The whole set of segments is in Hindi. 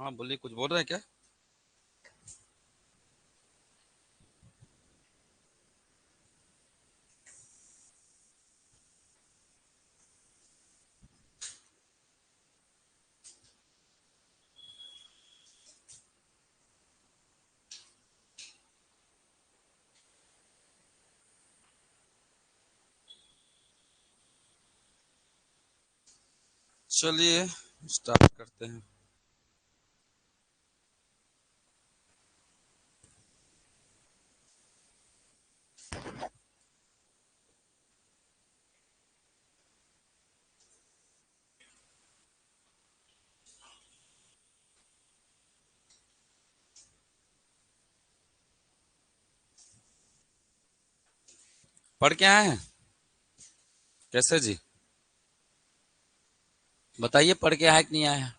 हाँ बोलिए, कुछ बोल रहे हैं क्या? चलिए स्टार्ट करते हैं। पढ़ के आए हैं? कैसे जी? बताइए, पढ़ के आए कि नहीं आए हैं?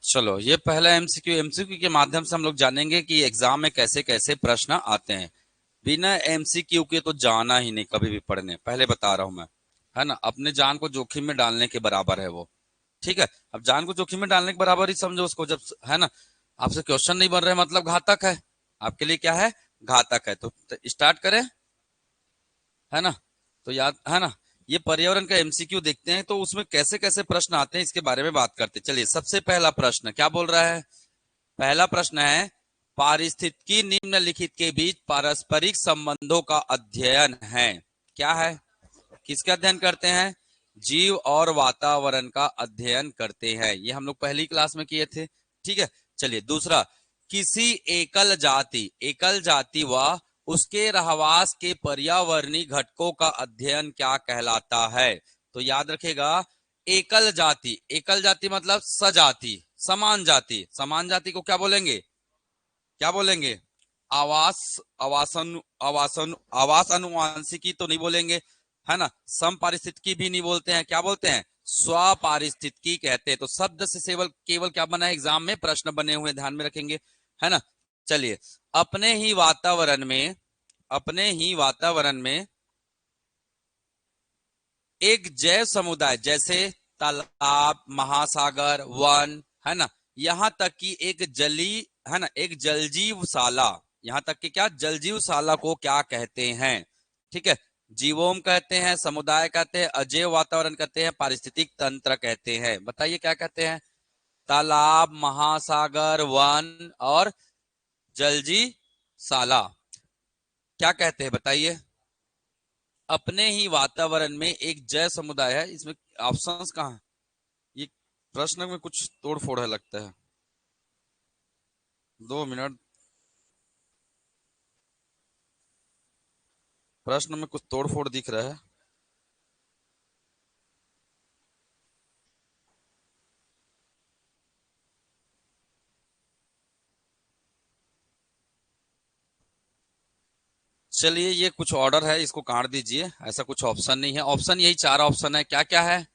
चलो, ये पहला एमसीक्यू। एमसीक्यू के माध्यम से हम लोग जानेंगे कि एग्जाम में कैसे कैसे प्रश्न आते हैं। बिना एमसीक्यू के तो जाना ही नहीं कभी भी पढ़ने, पहले बता रहा हूं मैं। है ना, अपने जान को जोखिम में डालने के बराबर है वो। ठीक है, अब जान को जोखिम में डालने के बराबर ही समझो उसको। जब है ना, आपसे क्वेश्चन नहीं बन रहे मतलब घातक है। आपके लिए क्या है? घातक है। तो स्टार्ट करें। है ना, तो याद है ना, ये पर्यावरण का एमसीक्यू देखते हैं, तो उसमें कैसे कैसे प्रश्न आते हैं इसके बारे में बात करते हैं। चलिए, सबसे पहला प्रश्न क्या बोल रहा है? पहला प्रश्न है, पारिस्थितिकी निम्नलिखित के बीच पारस्परिक संबंधों का अध्ययन है। क्या है? किसका अध्ययन करते हैं? जीव और वातावरण का अध्ययन करते हैं। ये हम लोग पहली क्लास में किए थे। ठीक है, चलिए दूसरा, किसी एकल जाति व उसके रहवास के पर्यावरणीय घटकों का अध्ययन क्या कहलाता है? तो याद रखेगा, एकल जाति मतलब सजाति, समान जाति। समान जाति को क्या बोलेंगे? क्या बोलेंगे? आवास आवासन आवासन आवास अनुवांशिकी तो नहीं बोलेंगे। है ना, सम पारिस्थितिकी भी नहीं बोलते हैं। क्या बोलते हैं? स्वपारिस्थितिकी कहते हैं। तो शब्द से केवल केवल क्या बना है? एग्जाम में प्रश्न बने हुए, ध्यान में रखेंगे। है ना, चलिए, अपने ही वातावरण में अपने ही वातावरण में एक जैव समुदाय, जैसे तालाब, महासागर, वन, है ना, यहाँ तक कि एक जली है ना, एक जलजीवशाला, यहाँ तक कि क्या, जलजीवशाला को क्या कहते हैं? ठीक है, जीवोम कहते हैं, समुदाय कहते हैं, अजैव वातावरण कहते हैं, पारिस्थितिक तंत्र कहते हैं। बताइए क्या कहते हैं? तालाब, महासागर, वन और जलजीवशाला क्या कहते हैं? बताइए। अपने ही वातावरण में एक जैव समुदाय है, इसमें ऑप्शंस कहाँ है? ये प्रश्न में कुछ तोड़ फोड़ है लगता है। 2 मिनट, प्रश्न में कुछ तोड़ फोड़ दिख रहा है। चलिए, ये कुछ ऑर्डर है, इसको काट दीजिए। ऐसा कुछ ऑप्शन नहीं है। ऑप्शन यही चार ऑप्शन है। क्या क्या है?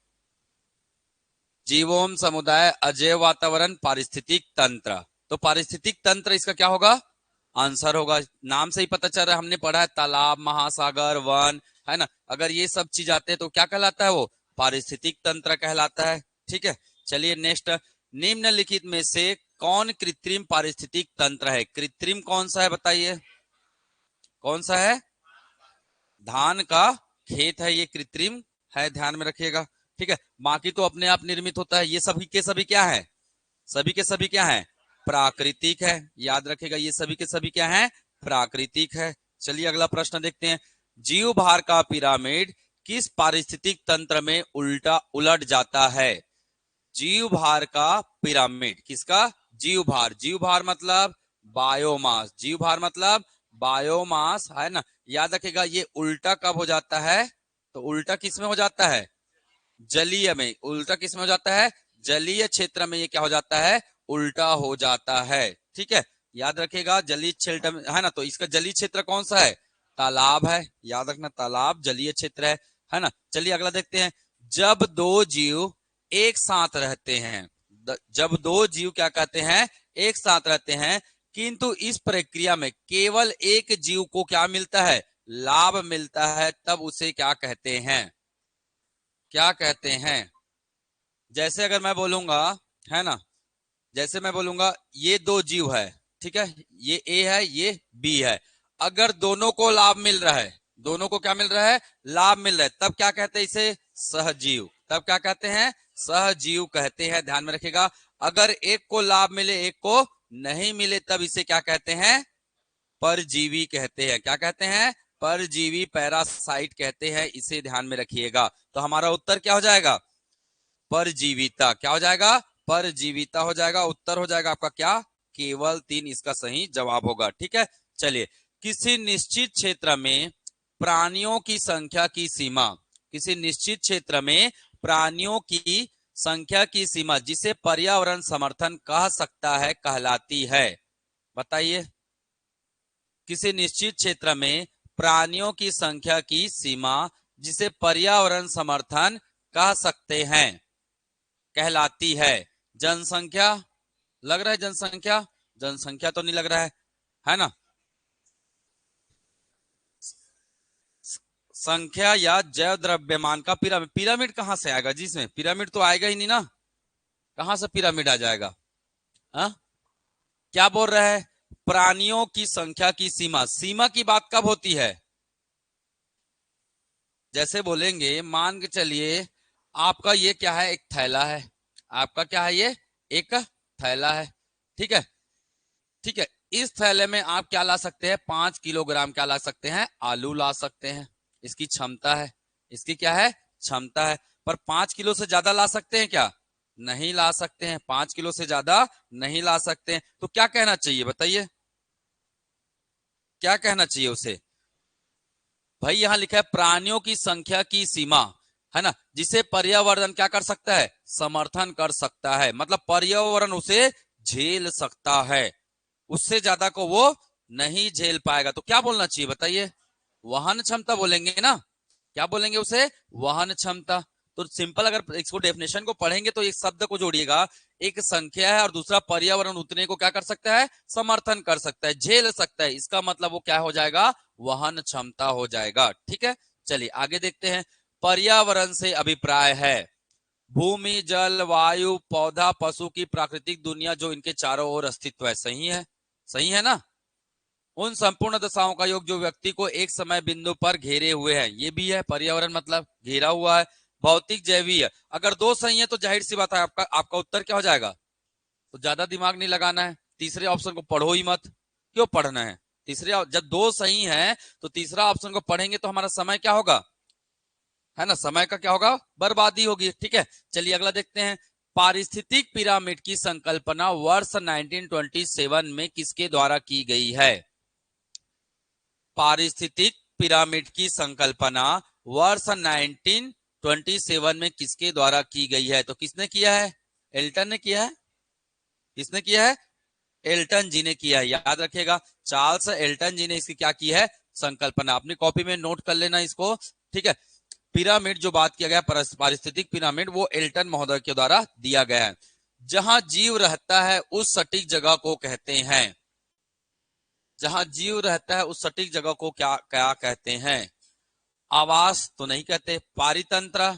जीवोम समुदाय, अजैव वातावरण, पारिस्थितिक तंत्र। तो पारिस्थितिक तंत्र इसका क्या होगा? आंसर होगा। नाम से ही पता चल रहा है, हमने पढ़ा है तालाब, महासागर, वन। है ना, अगर ये सब चीज आते हैं तो क्या कहलाता है वो? पारिस्थितिक तंत्र कहलाता है। ठीक है, चलिए नेक्स्ट, निम्नलिखित में से कौन कृत्रिम पारिस्थितिक तंत्र है? कृत्रिम कौन सा है बताइए? कौन सा है? धान का खेत है, ये कृत्रिम है, ध्यान में रखिएगा। ठीक है, बाकी तो अपने आप निर्मित होता है। ये सभी के सभी क्या है? सभी के सभी क्या है? प्राकृतिक है। याद रखेगा, ये सभी के सभी क्या है? प्राकृतिक है। चलिए अगला प्रश्न देखते हैं। जीव भार का पिरामिड किस पारिस्थितिक तंत्र में उल्टा उलट जाता है? जीव भार का पिरामिड किसका? जीव भार मतलब बायोमास। जीव भार मतलब बायोमास, है ना। याद रखेगा, ये उल्टा कब हो जाता है? तो उल्टा किस में हो जाता है? जलीय में। उल्टा किस में हो जाता है? जलीय क्षेत्र में ये क्या हो जाता है? उल्टा हो जाता है। ठीक है, याद रखेगा, जलीय क्षेत्र है ना, तो इसका जलीय क्षेत्र कौन सा है? तालाब है। याद रखना, तालाब जलीय क्षेत्र है ना। चलिए अगला देखते हैं। जब दो जीव एक साथ रहते हैं, जब दो जीव क्या कहते हैं, एक साथ रहते हैं, किंतु इस प्रक्रिया में केवल एक जीव को क्या मिलता है, लाभ मिलता है, तब उसे क्या कहते हैं, क्या कहते हैं। जैसे अगर मैं बोलूंगा, है ना, जैसे मैं बोलूंगा ये दो जीव है, ठीक है, ये ए है, ये बी है, अगर दोनों को लाभ मिल रहा है, दोनों को क्या मिल रहा है, लाभ मिल रहा है, तब क्या कहते हैं इसे, सहजीव। तब क्या कहते हैं, सहजीव कहते हैं, ध्यान में रखिएगा। अगर एक को लाभ मिले एक को नहीं मिले तब इसे क्या कहते हैं, परजीवी कहते हैं। क्या कहते हैं, परजीवी, पैरासाइट कहते हैं, इसे ध्यान में रखिएगा। तो हमारा उत्तर क्या हो जाएगा, परजीविता। क्या हो जाएगा, परजीविता हो जाएगा। उत्तर हो जाएगा आपका क्या, केवल 3 इसका सही जवाब होगा। ठीक है, चलिए, किसी निश्चित क्षेत्र में प्राणियों की संख्या की सीमा, किसी निश्चित क्षेत्र में प्राणियों की संख्या की सीमा जिसे पर्यावरण समर्थन कह सकता है कहलाती है। बताइए, किसी निश्चित क्षेत्र में प्राणियों की संख्या की सीमा जिसे पर्यावरण समर्थन कह सकते हैं कहलाती है। जनसंख्या, लग रहा है जनसंख्या, जनसंख्या तो नहीं लग रहा है ना, संख्या या जैव द्रव्यमान का पिरामिड। पिरामिड कहां से आएगा जी, इसमें पिरामिड तो आएगा ही नहीं ना, कहां से पिरामिड आ जाएगा। हा? क्या बोल रहा है, प्राणियों की संख्या की सीमा, सीमा की बात कब होती है, जैसे बोलेंगे, मान के चलिए आपका ये क्या है, एक थैला है, आपका क्या है, ये एक थैला है, ठीक है, ठीक है, इस थैले में आप क्या ला सकते हैं, 5 किलोग्राम क्या ला सकते हैं, आलू ला सकते हैं, इसकी क्षमता है, इसकी क्या है, क्षमता है। पर 5 किलो से ज्यादा ला सकते हैं क्या, नहीं ला सकते हैं, 5 किलो से ज्यादा नहीं ला सकते हैं। तो क्या कहना चाहिए बताइए, क्या कहना चाहिए उसे, भाई यहां लिखा है प्राणियों की संख्या की सीमा, है ना, जिसे पर्यावरण क्या कर सकता है, समर्थन कर सकता है, मतलब पर्यावरण उसे झेल सकता है, उससे ज्यादा को वो नहीं झेल पाएगा। तो क्या बोलना चाहिए बताइए, वहन क्षमता बोलेंगे ना, क्या बोलेंगे उसे, वहन क्षमता। तो सिंपल अगर इसको डेफिनेशन को पढ़ेंगे तो एक शब्द को जोड़िएगा, एक संख्या है और दूसरा पर्यावरण उतने को क्या कर सकता है, समर्थन कर सकता है, झेल सकता है, इसका मतलब वो क्या हो जाएगा, वहन क्षमता हो जाएगा। ठीक है, चलिए आगे देखते हैं। पर्यावरण से अभिप्राय है भूमि, जल, वायु, पौधा, पशु की प्राकृतिक दुनिया जो इनके चारों ओर अस्तित्व है। सही है, सही है ना, उन संपूर्ण दशाओं का योग जो व्यक्ति को एक समय बिंदु पर घेरे हुए हैं, ये भी है पर्यावरण, मतलब घेरा हुआ है। भौतिक, जैवीय, अगर दो सही है तो जाहिर सी बात है आपका आपका उत्तर क्या हो जाएगा, तो ज्यादा दिमाग नहीं लगाना है, तीसरे ऑप्शन को पढ़ो ही मत। क्यों पढ़ना है, तीसरे, जब दो सही है तो तीसरा ऑप्शन को पढ़ेंगे तो हमारा समय क्या होगा, है ना, समय का क्या होगा, बर्बादी होगी। ठीक है, चलिए अगला देखते हैं। पारिस्थितिक पिरामिड की संकल्पना वर्ष 1927 में किसके द्वारा की गई है। पारिस्थितिक पिरामिड की संकल्पना वर्ष 1927 में किसके द्वारा की गई है, तो किसने किया है, एल्टन ने किया है, किसने किया है, एल्टन जी ने किया है, याद रखिएगा, चार्ल्स एल्टन जी ने इसकी क्या की है, संकल्पना। अपनी कॉपी में नोट कर लेना इसको। ठीक है, पिरामिड जो बात किया गया, पारिस्थितिक पिरामिड, वो एल्टन महोदय के द्वारा दिया गया है। जहां जीव रहता है उस सटीक जगह को कहते हैं, जहां जीव रहता है उस सटीक जगह को क्या क्या कहते हैं, आवास तो नहीं कहते, पारितंत्र,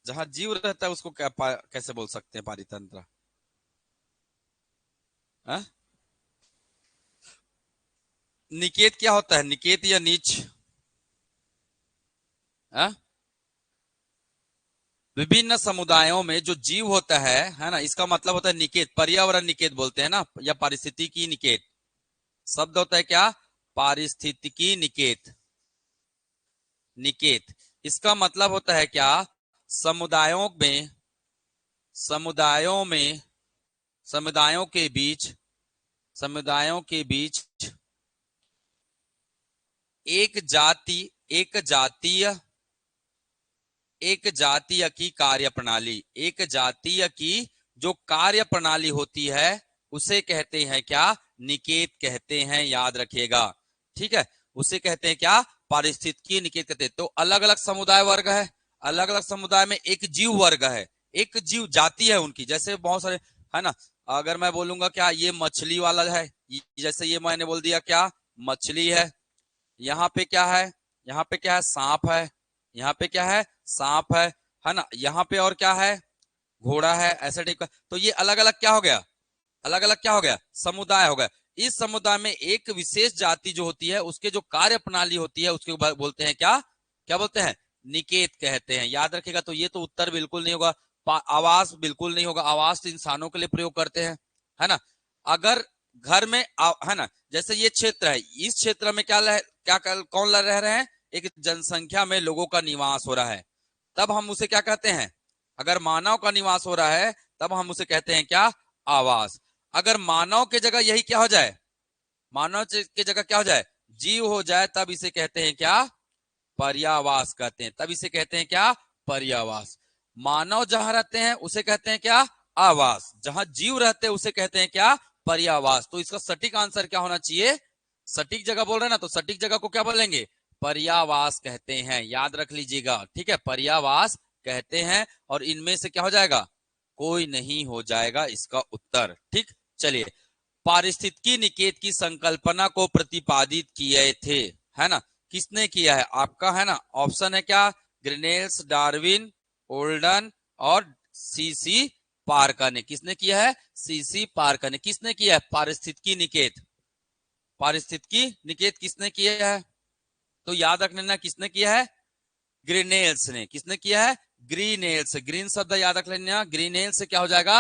जहां जीव रहता है उसको क्या कैसे बोल सकते हैं, पारितंत्र, हा? निकेत क्या होता है, निकेत या नीच, हा? विभिन्न समुदायों में जो जीव होता है ना, इसका मतलब होता है निकेत, पर्यावरण निकेत बोलते हैं ना, या पारिस्थितिकी निकेत, शब्द होता है क्या, पारिस्थितिकी निकेत, निकेत, इसका मतलब होता है क्या, समुदायों में, समुदायों में, समुदायों के बीच, समुदायों के बीच एक जाति, एक जातीय, एक जातीय की कार्य प्रणाली, एक जातीय की जो कार्य प्रणाली होती है उसे कहते हैं क्या, निकेत कहते हैं, याद रखिएगा। ठीक है, उसे कहते हैं क्या, पारिस्थितिकी निकेत कहते हैं। तो अलग अलग समुदाय वर्ग है, अलग अलग समुदाय में एक जीव वर्ग है, एक जीव जाति है उनकी, जैसे बहुत सारे है ना। अगर मैं बोलूंगा क्या ये मछली वाला है, जैसे ये मैंने बोल दिया क्या मछली है, यहाँ पे क्या है, यहाँ पे क्या है सांप है, यहाँ पे क्या है सांप है ना, यहाँ पे और क्या है घोड़ा है, ऐसा टाइप का। तो ये अलग अलग क्या हो गया, अलग अलग क्या हो गया समुदाय हो गया। इस समुदाय में एक विशेष जाति जो होती है उसके जो कार्य प्रणाली होती है उसके बोलते हैं क्या, क्या बोलते हैं निकेत कहते हैं। याद रखिएगा। तो ये तो उत्तर बिल्कुल नहीं होगा, आवास बिल्कुल नहीं होगा, आवास तो इंसानों के लिए प्रयोग करते हैं है ना। अगर घर में है ना, जैसे ये क्षेत्र है, इस क्षेत्र में क्या कौन रह रहे हैं, एक जनसंख्या में लोगों का निवास हो रहा है, तब हम उसे क्या कहते हैं, अगर मानव का निवास हो रहा है तब हम उसे कहते हैं क्या आवास। अगर मानव के जगह यही क्या हो जाए, मानव के जगह क्या हो जाए जीव हो जाए, तब इसे कहते हैं क्या पर्यावास कहते हैं, तब इसे कहते हैं क्या पर्यावास। मानव जहां रहते हैं उसे कहते हैं क्या आवास, जहां जीव रहते हैं उसे कहते हैं क्या पर्यावास। तो इसका सटीक आंसर क्या होना चाहिए, सटीक जगह बोल रहे हैं ना, तो सटीक जगह को क्या बोलेंगे पर्यावास कहते हैं, याद रख लीजिएगा ठीक है, पर्यावास कहते हैं। और इनमें से क्या हो जाएगा, कोई नहीं हो जाएगा इसका उत्तर। ठीक, चलिए पारिस्थितिकी निकेत की संकल्पना को प्रतिपादित किए थे, है ना, किसने किया है आपका, है ना ऑप्शन है क्या ग्रिनेल्स, डार्विन, ओल्डन और सीसी पार्कर ने। किसने किया है, सीसी पार्कर ने। किसने किया है पारिस्थितिकी निकेत, पारिस्थितिकी निकेत किसने किया है, तो याद रखने ना किसने किया है ग्रीनेल्स ने। किसने किया है ग्रीनेल्स, ग्रीन शब्द याद रख लेना, ग्रीनेल्स से क्या हो जाएगा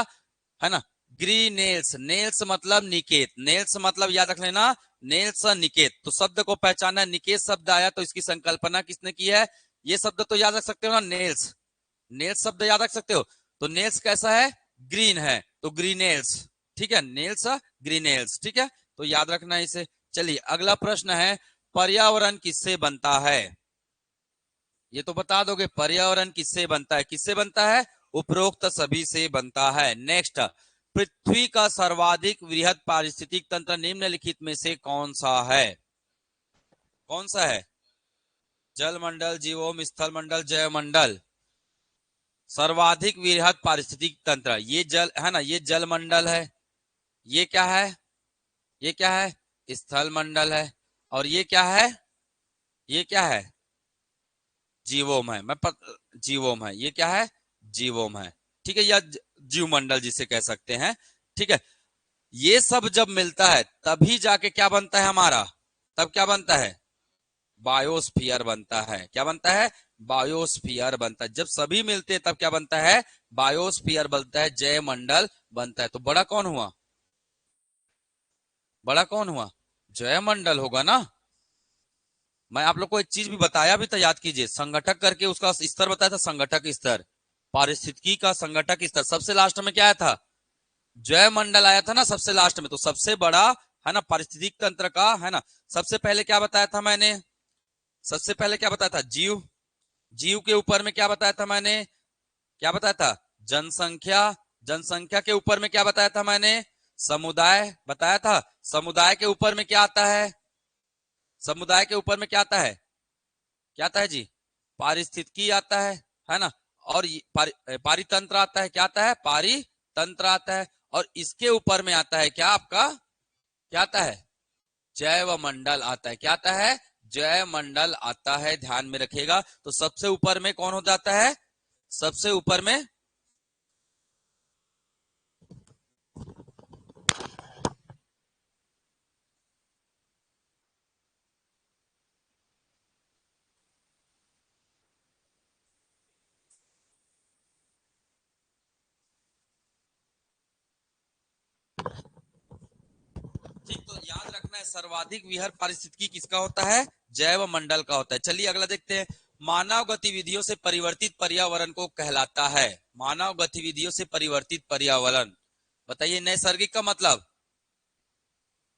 है ना ग्रीनेल्स, नेल्स मतलब निकेत, नेल्स मतलब याद रख लेना नेल्स निकेत। तो शब्द को पहचाना, निकेत शब्द आया तो इसकी संकल्पना किसने की है, ये शब्द तो याद रख सकते हो ना नेल्स, नेल्स शब्द याद रख सकते हो। तो नेल्स कैसा है ग्रीन है, तो ग्रीनेल्स ठीक है, नेल्स ग्रीनेल्स ठीक है, तो याद रखना इसे। चलिए अगला प्रश्न है पर्यावरण किससे बनता है, ये तो बता दोगे पर्यावरण किससे बनता है, किससे बनता है उपरोक्त सभी से बनता है। नेक्स्ट, पृथ्वी का सर्वाधिक वृहद पारिस्थितिक तंत्र निम्नलिखित में से कौन सा है, कौन सा है जल मंडल, जीवोम, स्थल मंडल, जैव मंडल। सर्वाधिक वृहद पारिस्थितिक तंत्र ये जल है ना, ये जल मंडल है, ये क्या है, ये क्या है स्थल मंडल है, और ये क्या है, ये क्या है जीवोम है। जीवोम है, ये क्या है जीवोम है ठीक है, या जीव मंडल जिसे कह सकते हैं ठीक है। ये सब जब मिलता है तभी जाके क्या बनता है हमारा, तब क्या बनता है बायोस्फीयर बनता है। क्या बनता है बायोस्फीयर बनता है, जब सभी मिलते हैं तब क्या बनता है बायोस्फीयर बनता है, जैव मंडल बनता है। तो बड़ा कौन हुआ, बड़ा कौन हुआ जैव मंडल होगा ना। मैं आप लोग को एक चीज भी बताया भी था, याद कीजिए, संगठक करके उसका स्तर बताया था, संगठक स्तर, पारिस्थितिकी का संगठक स्तर। सबसे लास्ट में क्या आया था जैव मंडल आया था ना सबसे लास्ट में। तो सबसे बड़ा है ना पारिस्थितिक तंत्र का है ना, सबसे पहले क्या बताया था मैंने, सबसे पहले क्या बताया था जीव, जीव के ऊपर में क्या बताया था मैंने, क्या बताया था जनसंख्या, जनसंख्या के ऊपर में क्या बताया था मैंने समुदाय बताया था, समुदाय के ऊपर में क्या आता है, समुदाय के ऊपर में क्या आता है, क्या आता है जी पारिस्थितिकी आता है ना, और पारितंत्र आता है, क्या आता है पारितंत्र आता है, और इसके ऊपर में आता है क्या आपका, क्या आता है जैव मंडल आता है। क्या आता है जैव मंडल आता है, ध्यान में रखिएगा। तो सबसे ऊपर में कौन हो जाता है, सबसे ऊपर में ठीक, तो याद रखना है सर्वाधिक विहर पारिस्थितिकी किसका होता है जैव मंडल का होता है। चलिए अगला देखते हैं, मानव गतिविधियों से परिवर्तित पर्यावरण को कहलाता है, मानव गतिविधियों से परिवर्तित पर्यावरण बताइए। नैसर्गिक का मतलब,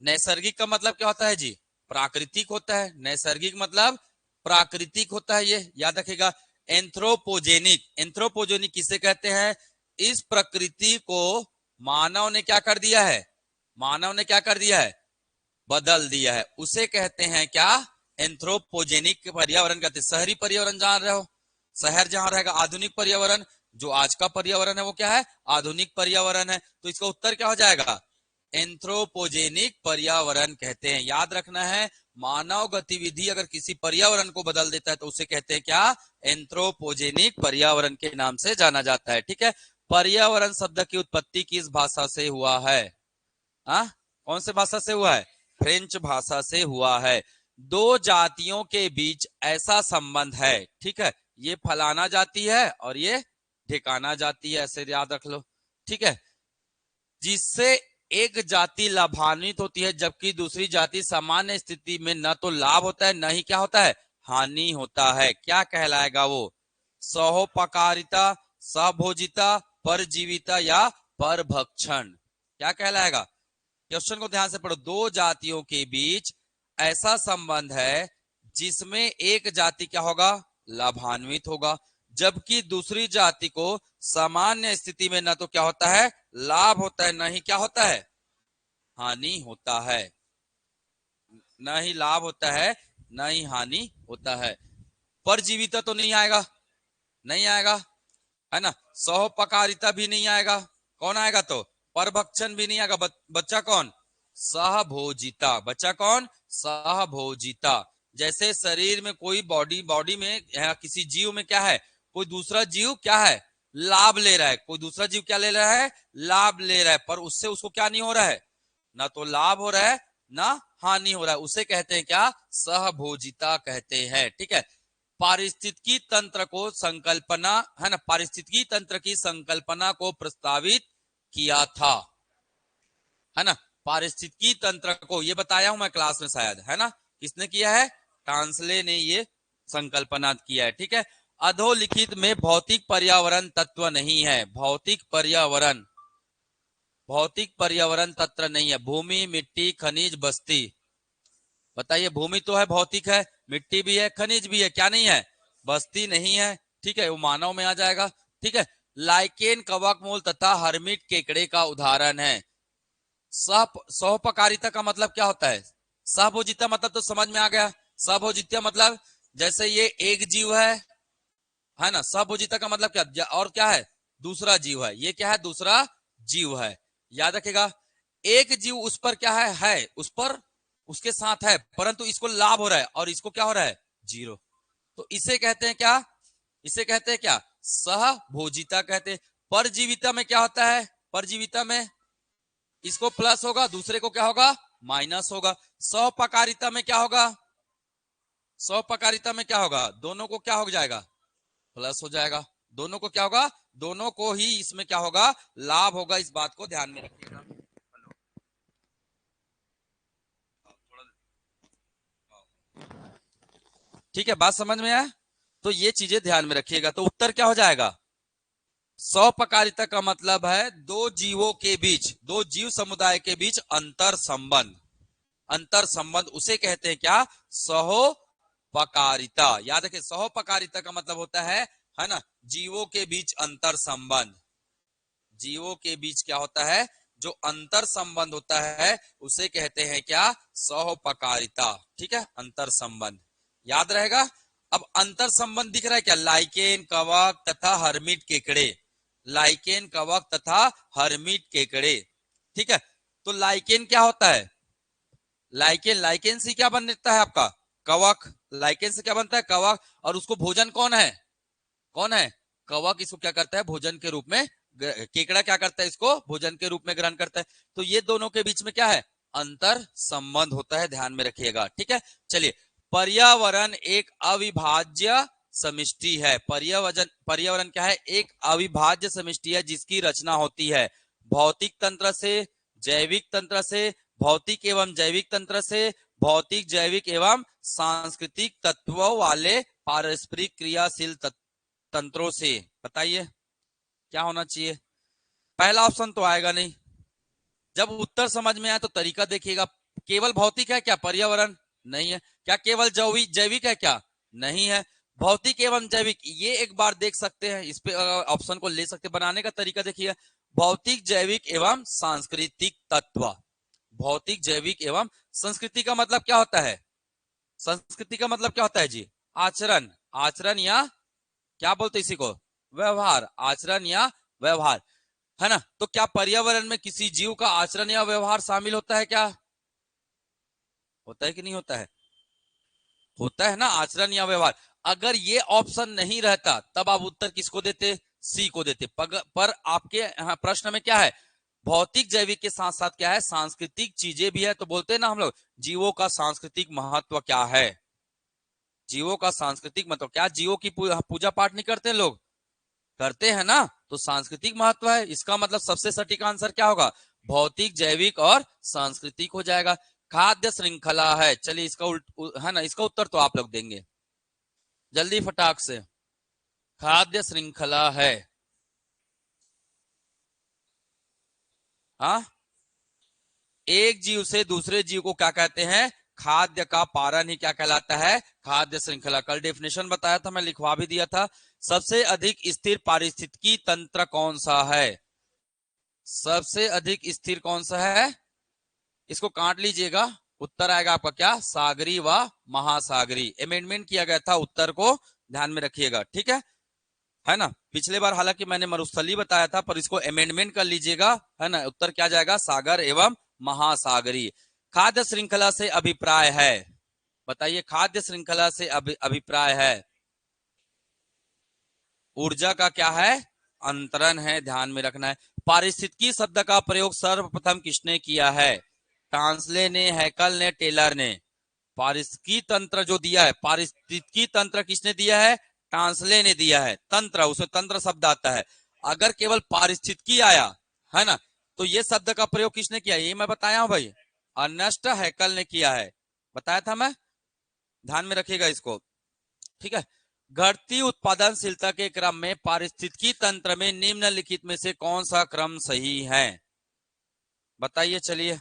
नैसर्गिक का मतलब क्या होता है जी प्राकृतिक होता है, नैसर्गिक मतलब प्राकृतिक होता है, ये याद रखेगा। एंथ्रोपोजेनिक, एंथ्रोपोजेनिक किसे कहते हैं, इस प्रकृति को मानव ने क्या कर दिया है, मानव ने क्या कर दिया है बदल दिया है, उसे कहते हैं क्या एंथ्रोपोजेनिक पर्यावरण कहते हैं। शहरी पर्यावरण जान रहे हो, शहर जहां रहेगा। आधुनिक पर्यावरण, जो आज का पर्यावरण है वो क्या है, आधुनिक पर्यावरण है। तो इसका उत्तर क्या हो जाएगा, एंथ्रोपोजेनिक पर्यावरण कहते हैं। याद रखना है, मानव गतिविधि अगर किसी पर्यावरण को बदल देता है तो उसे कहते हैं क्या, एंथ्रोपोजेनिक पर्यावरण के नाम से जाना जाता है। ठीक है, पर्यावरण शब्द की उत्पत्ति किस भाषा से हुआ है, कौन से भाषा से हुआ है, फ्रेंच भाषा से हुआ है। दो जातियों के बीच ऐसा संबंध है, ठीक है, ये फलाना जाति है और ये ठिकाना जाति है, ऐसे याद रख लो। ठीक है, जिससे एक जाति लाभान्वित होती है जबकि दूसरी जाति सामान्य स्थिति में न तो लाभ होता है न ही क्या होता है, हानि होता है। क्या कहलाएगा वो, सहोपकारिता, सहभोजिता, परजीविता या परभक्षण, क्या कहलाएगा। क्वेश्चन को ध्यान से पढ़ो। दो जातियों के बीच ऐसा संबंध है जिसमें एक जाति क्या होगा, लाभान्वित होगा, जबकि दूसरी जाति को सामान्य स्थिति में न तो क्या होता है, लाभ होता है, न ही क्या होता है, हानि होता है। न ही लाभ होता है न ही हानि होता है। परजीविता तो नहीं आएगा, नहीं आएगा, है ना। सहोपकारिता भी नहीं आएगा, कौन आएगा, तो परभक्षण भी नहीं आएगा। बच्चा कौन, सहभोजिता। बच्चा कौन, सहभोजिता। जैसे शरीर में कोई बॉडी में किसी जीव में क्या है, कोई दूसरा जीव क्या है, लाभ ले रहा है, कोई दूसरा जीव क्या ले रहा है, लाभ ले रहा है, पर उससे उसको क्या नहीं हो रहा है, ना तो लाभ हो रहा है ना हानि हो रहा है, उसे कहते हैं क्या, सहभोजिता कहते हैं। ठीक है, पारिस्थितिकी तंत्र को संकल्पना, है ना, पारिस्थितिकी तंत्र की संकल्पना को प्रस्तावित किया था, है ना। पारिस्थितिकी तंत्र को, ये बताया हूं मैं क्लास में शायद, है ना, किसने किया है, टांसले ने ये संकल्पना किया है। ठीक है, अधोलिखित में भौतिक पर्यावरण तत्व नहीं है। भौतिक पर्यावरण, भौतिक पर्यावरण तत्व नहीं है। भूमि, मिट्टी, खनिज, बस्ती। बताइए, भूमि तो है, भौतिक है, मिट्टी भी है, खनिज भी है, क्या नहीं है, बस्ती नहीं है। ठीक है, वो मानव में आ जाएगा। ठीक है, लाइकेन कवक मूल तथा हर्मिट केकड़े का उदाहरण है। सहपकारिता का मतलब क्या होता है, सहभोजिता मतलब तो समझ में आ गया। सहभोजिता मतलब जैसे ये एक जीव है ना, सहभोजिता का मतलब क्या, और क्या है, दूसरा जीव है, ये क्या है, दूसरा जीव है। याद रखेगा, एक जीव उस पर क्या है उस पर उसके साथ है, परंतु इसको लाभ हो रहा है और इसको क्या हो रहा है, जीरो। तो इसे कहते हैं क्या, इसे कहते हैं क्या, सहभोजिता कहते हैं। परजीविता में क्या होता है, परजीविता में इसको प्लस होगा, दूसरे को क्या होगा, माइनस होगा। सहपकारिता में क्या होगा, सहपकारिता में क्या होगा, दोनों को क्या हो जाएगा, प्लस हो जाएगा। दोनों को क्या होगा, दोनों को ही इसमें क्या होगा, लाभ होगा। इस बात को ध्यान में रखिएगा। ठीक है, बात समझ में आया, तो ये चीजें ध्यान में रखिएगा। तो उत्तर क्या हो जाएगा, सहपकारिता का मतलब है दो जीवों के बीच, दो जीव समुदाय के बीच अंतर संबंध। अंतर संबंध उसे कहते हैं क्या, सहोपकारिता। याद रखिए, सहोपकारिता का मतलब होता है ना, जीवों के बीच अंतर संबंध। जीवों के बीच क्या होता है, जो अंतर संबंध होता है उसे कहते हैं क्या, सहोपकारिता। ठीक है, अंतर संबंध याद रहेगा। अब अंतर संबंध दिख रहा है क्या, लाइकेन कवक तथा हर्मिट केकड़े, लाइकेन कवक तथा हर्मिट केकड़े। ठीक है, तो लाइकेन क्या होता है, लाइकेन, लाइकेन से क्या बनता है आपका, कवक। लाइकेन से क्या बनता है, कवक। और उसको भोजन कौन है, कौन है, कवक इसको क्या करता है, भोजन के रूप में, केकड़ा क्या करता है, इसको भोजन के रूप में ग्रहण करता है। तो ये दोनों के बीच में क्या है, अंतर संबंध होता है, ध्यान में रखिएगा। ठीक है, चलिए, पर्यावरण एक अविभाज्य समष्टि है। पर्यावरण, पर्यावरण क्या है, एक अविभाज्य समष्टि है जिसकी रचना होती है भौतिक तंत्र से, जैविक तंत्र से, भौतिक एवं जैविक तंत्र से, भौतिक, जैविक एवं सांस्कृतिक तत्वों वाले पारस्परिक क्रियाशील तंत्रों से। बताइए क्या होना चाहिए, पहला ऑप्शन तो आएगा नहीं। जब उत्तर समझ में आए तो तरीका देखिएगा। केवल भौतिक है क्या, पर्यावरण नहीं है। क्या केवल जैविक, जैविक है क्या, नहीं है। भौतिक एवं जैविक, ये एक बार देख सकते हैं, इस पे ऑप्शन को ले सकते। बनाने का तरीका देखिए, भौतिक, जैविक एवं सांस्कृतिक तत्व। भौतिक, जैविक एवं संस्कृति का मतलब क्या होता है, संस्कृति का मतलब क्या होता है जी? आचरण, आचरण या क्या बोलते इसी को? व्यवहार, आचरण या व्यवहार, है ना। तो क्या पर्यावरण में किसी जीव का आचरण या व्यवहार शामिल होता है क्या? होता है कि नहीं होता है? होता है ना, आचरण या व्यवहार। अगर ये ऑप्शन नहीं रहता तब आप उत्तर किसको देते? सी को देते। पर आपके प्रश्न में क्या है? भौतिक जैविक के साथ साथ क्या है? सांस्कृतिक चीजें भी है। तो बोलते हैं ना हम लोग, जीवों का सांस्कृतिक महत्व क्या है? जीवों का सांस्कृतिक मतलब क्या? जीवों की पूजा पाठ नहीं करते लोग? करते हैं ना। तो सांस्कृतिक महत्व है, इसका मतलब सबसे सटीक आंसर क्या होगा? भौतिक, जैविक और सांस्कृतिक हो जाएगा। खाद्य श्रृंखला है, चलिए इसका है ना, इसका उत्तर तो आप लोग देंगे जल्दी फटाक से। खाद्य श्रृंखला है। हाँ, एक जीव से दूसरे जीव को क्या कहते हैं? खाद्य का पारण ही क्या कहलाता है? खाद्य श्रृंखला। कल डेफिनेशन बताया था, मैं लिखवा भी दिया था। सबसे अधिक स्थिर पारिस्थितिकी तंत्र कौन सा है? सबसे अधिक स्थिर कौन सा है? इसको काट लीजिएगा, उत्तर आएगा आपका क्या? सागरी व महासागरी। अमेंडमेंट किया गया था उत्तर को, ध्यान में रखिएगा, ठीक है ना। पिछले बार हालांकि मैंने मरुस्थली बताया था, पर इसको अमेंडमेंट कर लीजिएगा, है ना। उत्तर क्या जाएगा? सागर एवं महासागरी। खाद्य श्रृंखला से अभिप्राय है, बताइए, खाद्य श्रृंखला से अभिप्राय है ऊर्जा का क्या है? अंतरण है, ध्यान में रखना है। पारिस्थितिकी शब्द का प्रयोग सर्वप्रथम किसने किया है? टांसले ने, हैकल ने, टेलर ने। पारिस्थितिकी तंत्र जो दिया है, पारिस्थितिकी तंत्र किसने दिया है? टांसले ने दिया है। तंत्र, उसमें तंत्र शब्द आता है। अगर केवल पारिस्थितिकी आया, है ना, तो ये शब्द का प्रयोग किसने किया? ये मैं बताया हूं भाई, अर्नेस्ट हैकल ने किया है, बताया था मैं, ध्यान में रखिएगा इसको, ठीक है। घटती उत्पादनशीलता के क्रम में पारिस्थितिकी तंत्र में निम्नलिखित में से कौन सा क्रम सही है? बताइए चलिए।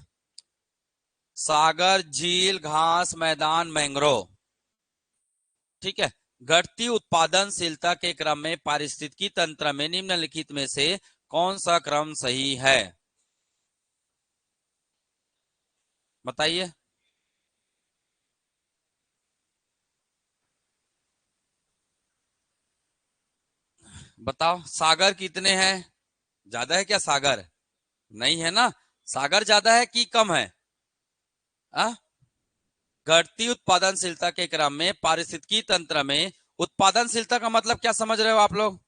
सागर, झील, घास, मैदान, मैंग्रोव, ठीक है। घटती उत्पादनशीलता के क्रम में पारिस्थितिकी तंत्र में निम्नलिखित में से कौन सा क्रम सही है? बताइए। बताओ, सागर कितने हैं? ज्यादा है क्या सागर? नहीं है ना। सागर ज्यादा है कि कम है? आ? घटती उत्पादनशीलता के क्रम में पारिस्थितिकी तंत्र में, उत्पादनशीलता का मतलब क्या समझ रहे हो आप लोग?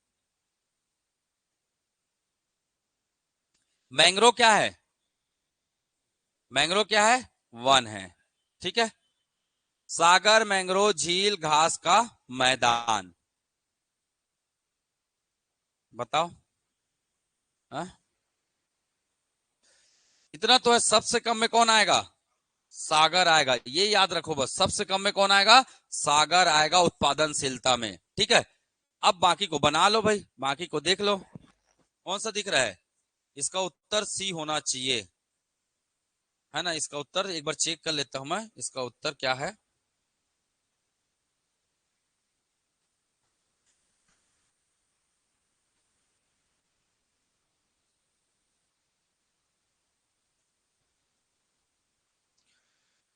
मैंग्रोव क्या है? मैंग्रोव क्या है? वन है, ठीक है। सागर, मैंग्रोव, झील, घास का मैदान, बताओ। हा? इतना तो है, सबसे कम में कौन आएगा? सागर आएगा, ये याद रखो बस, सबसे कम में कौन आएगा? सागर आएगा उत्पादनशीलता में, ठीक है। अब बाकी को बना लो भाई, बाकी को देख लो कौन सा दिख रहा है। इसका उत्तर सी होना चाहिए, है ना। इसका उत्तर एक बार चेक कर लेता हूं मैं, इसका उत्तर क्या है।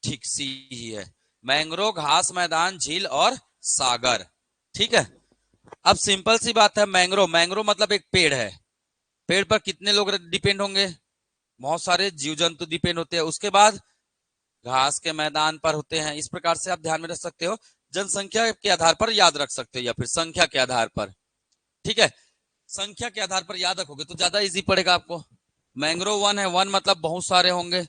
ठीक, सी ही है। मैंग्रोव, घास मैदान, झील और सागर, ठीक है। अब सिंपल सी बात है, मैंग्रोव, मैंग्रोव मतलब एक पेड़ है। पेड़ पर कितने लोग डिपेंड होंगे? बहुत सारे जीव जंतु डिपेंड होते हैं। उसके बाद घास के मैदान पर होते हैं। इस प्रकार से आप ध्यान में रख सकते हो, जनसंख्या के आधार पर याद रख सकते हो या फिर संख्या के आधार पर, ठीक है। संख्या के आधार पर याद रखोगे तो ज्यादा इजी पड़ेगा आपको। मैंग्रोव वन है, वन मतलब बहुत सारे होंगे।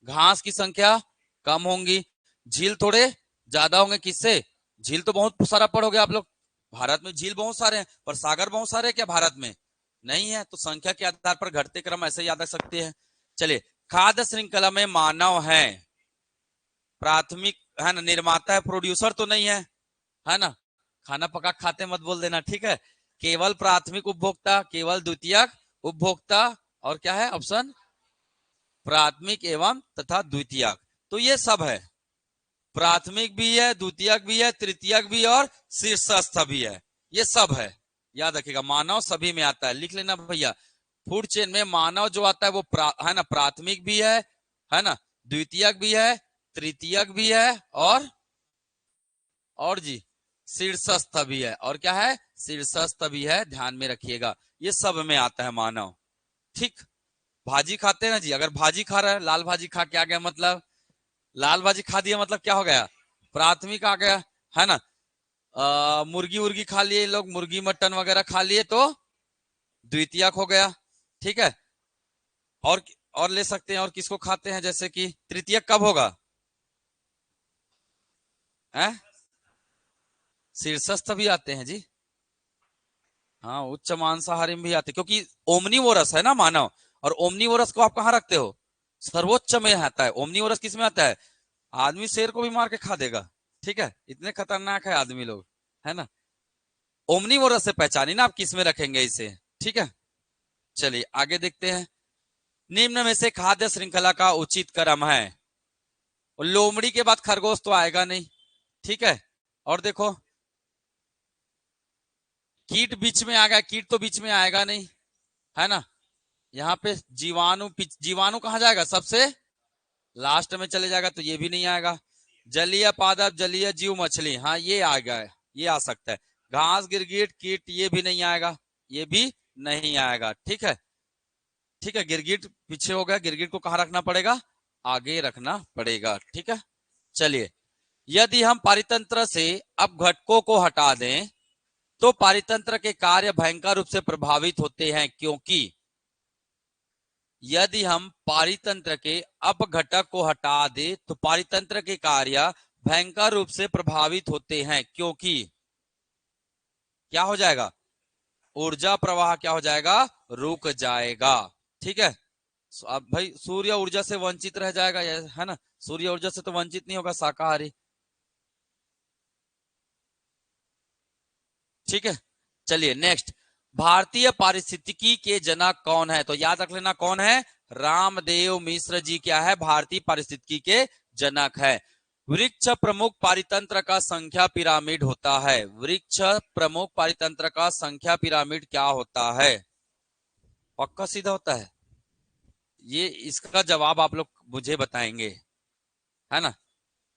घास की संख्या कम होंगी। झील थोड़े ज्यादा होंगे, किससे? झील तो बहुत सारा पढ़ोगे आप लोग, भारत में झील बहुत सारे हैं, पर सागर बहुत सारे हैं क्या भारत में? नहीं है। तो संख्या के आधार पर घटते क्रम ऐसे याद रख सकते हैं। चलिए, खाद्य श्रृंखला में मानव है प्राथमिक, है ना, निर्माता है, प्रोड्यूसर तो नहीं है ना। खाना पका खाते मत बोल देना, ठीक है। केवल प्राथमिक उपभोक्ता, केवल द्वितीयक उपभोक्ता, और क्या है ऑप्शन? प्राथमिक एवं तथा द्वितीयक। तो ये सब है, प्राथमिक भी है, द्वितीयक भी है, तृतीयक भी और शीर्षस्थ भी है, ये सब है। याद रखिएगा, मानव सभी में आता है, लिख लेना भैया। फूड चेन में मानव जो आता है वो है ना, प्राथमिक भी है ना, द्वितीयक भी है, तृतीयक भी है और और जी शीर्षस्थ भी है, और क्या है, शीर्षस्थ भी है, ध्यान में रखिएगा, ये सब में आता है मानव। ठीक, भाजी खाते हैं ना जी, अगर भाजी खा रहा है, लाल भाजी खा के आ गया, मतलब लाल भाजी खा दिया मतलब क्या हो गया, प्राथमिक आ गया, है ना। मुर्गी उर्गी खा लिए लोग, मुर्गी मटन वगैरह खा लिए तो द्वितीयक हो गया। ठीक है, और और ले सकते हैं, और किसको खाते हैं, जैसे कि तृतीयक कब होगा, है, शीर्षस्थ भी आते हैं जी। हाँ, उच्च मांसाहारी में भी आते, क्योंकि ओमनीवोरस है ना मानव, और ओमनीवोरस को आप कहाँ रखते हो, सर्वोच्च में आता है। ओमनीवोरस किस में आता है, आदमी शेर को भी मार के खा देगा। ठीक है, इतने खतरनाक है आदमी लोग, है ना। ओमनीवोरस से पहचानी ना आप किस में रखेंगे इसे। ठीक है, चलिए आगे देखते हैं। निम्न में से खाद्य श्रृंखला का उचित क्रम है, लोमड़ी के बाद खरगोश तो आएगा नहीं। ठीक है, और देखो कीट बीच में आ गया, कीट तो बीच में आएगा नहीं, है ना। यहाँ पे जीवाणु, जीवाणु कहाँ जाएगा, सबसे लास्ट में चले जाएगा, तो ये भी नहीं आएगा। जलीय पादप, जलीय जीव, मछली, हाँ ये आ गया है, ये आ सकता है। घास, गिरगिट, कीट, ये भी नहीं आएगा, ये भी नहीं आएगा। ठीक है, ठीक है, गिरगिट पीछे हो गया, गिरगिट को कहाँ रखना पड़ेगा, आगे रखना पड़ेगा। ठीक है, चलिए, यदि हम पारितंत्र से अब घटकों को हटा दें तो पारितंत्र के कार्य भयंकर रूप से प्रभावित होते हैं, क्योंकि यदि हम पारितंत्र के अपघटक को हटा दे तो पारितंत्र के कार्य भयंकर रूप से प्रभावित होते हैं, क्योंकि क्या हो जाएगा, ऊर्जा प्रवाह क्या हो जाएगा, रुक जाएगा। ठीक है, अब भाई सूर्य ऊर्जा से वंचित रह जाएगा, है ना, सूर्य ऊर्जा से तो वंचित नहीं होगा शाकाहारी। ठीक है, चलिए नेक्स्ट, भारतीय पारिस्थितिकी के जनक कौन है, तो याद रख लेना कौन है, रामदेव मिश्र जी क्या है, भारतीय पारिस्थितिकी के जनक है। वृक्ष प्रमुख पारितंत्र का संख्या पिरामिड होता है, वृक्ष प्रमुख पारितंत्र का संख्या पिरामिड क्या होता है, पक्का सीधा होता है ये, इसका जवाब आप लोग मुझे बताएंगे, है ना,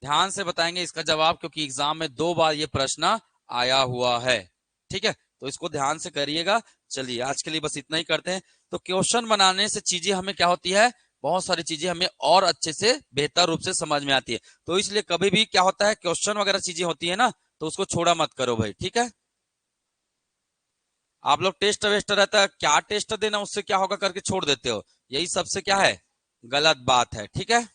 ध्यान से बताएंगे इसका जवाब, क्योंकि एग्जाम में 2 बार ये प्रश्न आया हुआ है। ठीक है, तो इसको ध्यान से करिएगा। चलिए आज के लिए बस इतना ही करते हैं। तो क्वेश्चन बनाने से चीजें हमें क्या होती है, बहुत सारी चीजें हमें और अच्छे से बेहतर रूप से समझ में आती है। तो इसलिए कभी भी क्या होता है, क्वेश्चन वगैरह चीजें होती है ना, तो उसको छोड़ा मत करो भाई। ठीक है, आप लोग टेस्ट वेस्ट रहता है, क्या टेस्ट देना उससे क्या होगा करके छोड़ देते हो, यही सबसे क्या है, गलत बात है। ठीक है।